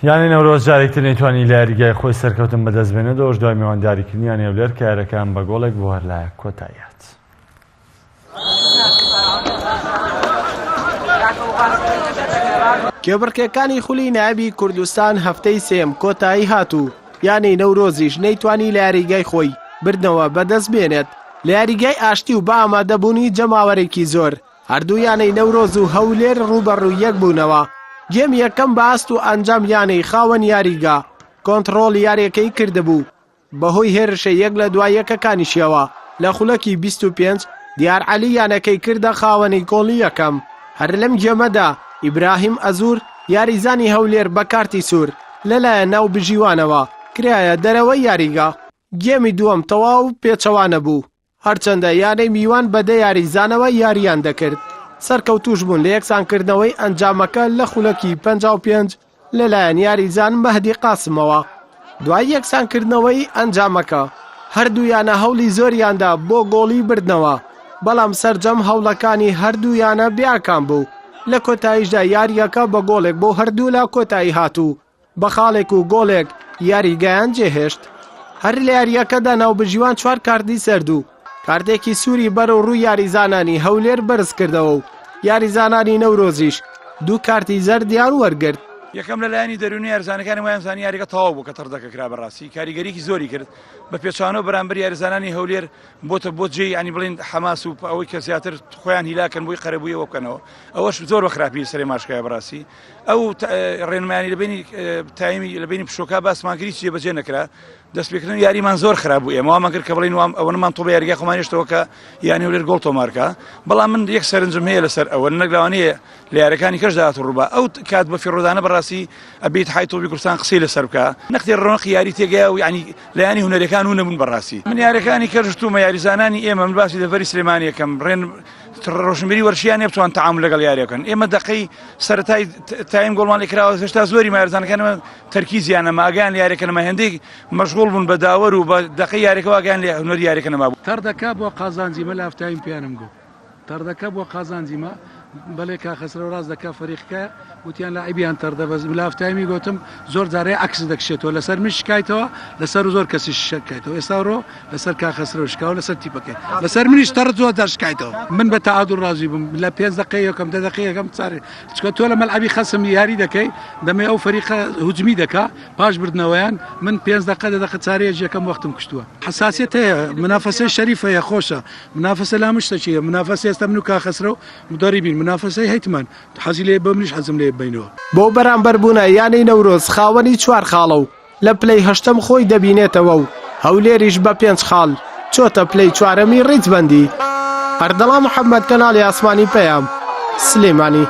یانی نەورۆز جارێکتر نەیتوانی لە یاریگای خۆی سەرکەوتن بەدەستبێنێت دۆش دوای میوانداریکردنیان هێولێر کە یاریەکان بە گۆڵێک بۆ هەرلایە کۆتاییات. کێبڕکێکانی خولی نایبی کوردستان هەفتەی سێم کۆتایی هاتوو، یانی نەورۆزیش نەیتوانی لە یاریگای خۆی بردنەوە بەدەست بێنێت لە یاریگای ئاشتی و بە ئامادەبوونی جەماوەرێکی زۆر. هەردوو یانەی نەورۆز و هەولێر ڕوبەڕوو یەک بوونەوە. گێم یەکەم بە ئاست و ئەنجام یانەی خاوەن یاریگا کۆنتڕۆڵ یاریەکەی کردبوو بەهۆی هێرشە یەک لە دوای یەکەکانیشیەوە. لە خولەکی 25 دیار عەلی یانەکەی کردە خاوەنی گۆڵی یەکەم. هەر لەم گێمەدا ئیبراهیم ئەزور یاریزانی هەولێر بە کارتی سوور لەلایەن ناو بژیوانەوە کرایە دەرەوەی یاریگا. گێمی دووەم تەواو پێچەوانە بوو، هەرچەندە یانەی میوان بەدە یاریزانەوە یاریان دەکرد. سەرکەوتوش بوون لە یەکسانکردنەوەی ئەنجامەکە لە خولەکی 55 لەلایەن یاریزان مەهدی قاسمەوە. دوای یەکسانکردنەوەی ئەنجامەکە هەردوویانە هەوڵی زۆریاندا بۆ گۆڵی بردنەوە، بەڵام سەرجەم هەوڵەکانی هەردوویانە بیاکان بوو. لە کۆتاییشدا یاریەکە بە گۆڵێک بۆ هەردوو لە کۆتایی هاتوو، بە خاڵێک و گۆڵێک یاریگایان جێهێشت. هەر لە یاریەکەدا ناوبژیوان 4 کاردی سەردوو، کاردێکی سووری بەرەو ڕووی یاریزانانی هەولێر بەرز کردەوە و یاریزانانی نەورۆزیش 2 کارتی زەردیان وەرگرت. یەکەم لەلایەنی دەرونی یاریزانەکانی وایان زانی یاریەکە تەواو بوو کە تەڕدەکە کرا بەڕاستی کاریگەریکی زۆری کرد بە پێچوانەوە بەرامبەر یاریزانانی هەولێر بۆتە بۆ جێی ینی بڵێن حەماس و ئەوەی کە زیاتر خۆیان هیلاکەن بۆی قەرەبوویەوە بکەنەوە. ئەوەش زۆر بە خراپی سەرێ ماشکایە بەڕاستی. ئەو ڕێنمایانی لەبینی تایمی لەبینی پشۆکا باسمانکردی چیە بەجێ نەکرا، دەستپێکردن یاریمان زۆر خراپ بوو. ئێمە وامان کرد کە بڵین ئەوەمان تۆ بە یاریگای خۆمانێشتەوە کە یانی هەولێر گۆڵ تۆمارکە، بەڵام من یەک سەرنجم هەیە لەسەر ئەوە نەگلاوانەیە لە یاریەکانی کەش داهات ڕووبا. ئەو کات بە فیڕۆدانە بەڕاستی ئەبێت حای تۆپی کوردستان قسەی لەسەر بکە، نەختی ڕۆنقی یاری تێگەیە و ینی لە یانی هونەرەکان و نەبوون بەڕاستی. من یاریەکانی کەژتومە یاریزانانی ئێمە من باسی دەڤەری سلێمانی یەکەم ڕێن ڕۆشنبیری وەرشیان نێ بتوان تەعامل لەگەڵ یاریەکەن. ئێمە دەقەی سەرەتای تایم گۆڵمان لێکراوە هێشتا زۆری یاریزانەکانمە تەرکیزیانە ماگەیان لە یاریەکەنەمە هێندێک مەشغوڵ بوون بە داوەر و بە دەقەی یاریەکە واگەیان لە هونەری یاریەکەنەما بوو. تەردەکە بۆ قازانجیمە لە ئەفتایم پیانم گوت تەردەکە بۆ قازانجیمە بەڵێ کاخەسرە ڕاست دەکا فەریقەکە وتیان لە ئایبیان تەردە بەس لە ئەفتایمی گوتم زۆر جارێ عکس دەکشێتەوە لەسەر من شکایتەوە لەسەر زۆر کەسی شکایتەوە. ئێستا ڕۆ لەسەر کاخەسرە شکاو لەسەر تیپەکەی لەسەر منیش تەڕ زۆر دەشکایتەوە. من بە تەعادل ڕازی بووم لە 5 دقەی یەکەم 10 دقەی یەکەم چارێ چکە تۆ لە مەلعەبی خەسم یاری دەکەی دەمێ ئەو فەریقە هجومی دەکا پاش بردنەوەیان من 5 دقە 10 دقە چارەیەک یەکەم وەختم کشتووە. حساسیت هەیە، منافسەی شەریفەیە خۆشە، منافسە لا مشتەچیە، منافسە ئێستا من و کاخەسرە و مدەریبین منافسەی هەیتمان حەزی لێ بە منیش حەزم لێ بینەوە. بۆ بەرامبەربوونە یانەی نەورۆز خاوەنی 4 خاڵە و لە پلەی 8ەم خۆی دەبینێتەوە و هەولێریش بە 5 خاڵ چۆتە پلەی 4ەمی ڕیزبەندی. ئەردەڵا محەممەد کەناڵی ئاسمانی پەیام سلێمانی.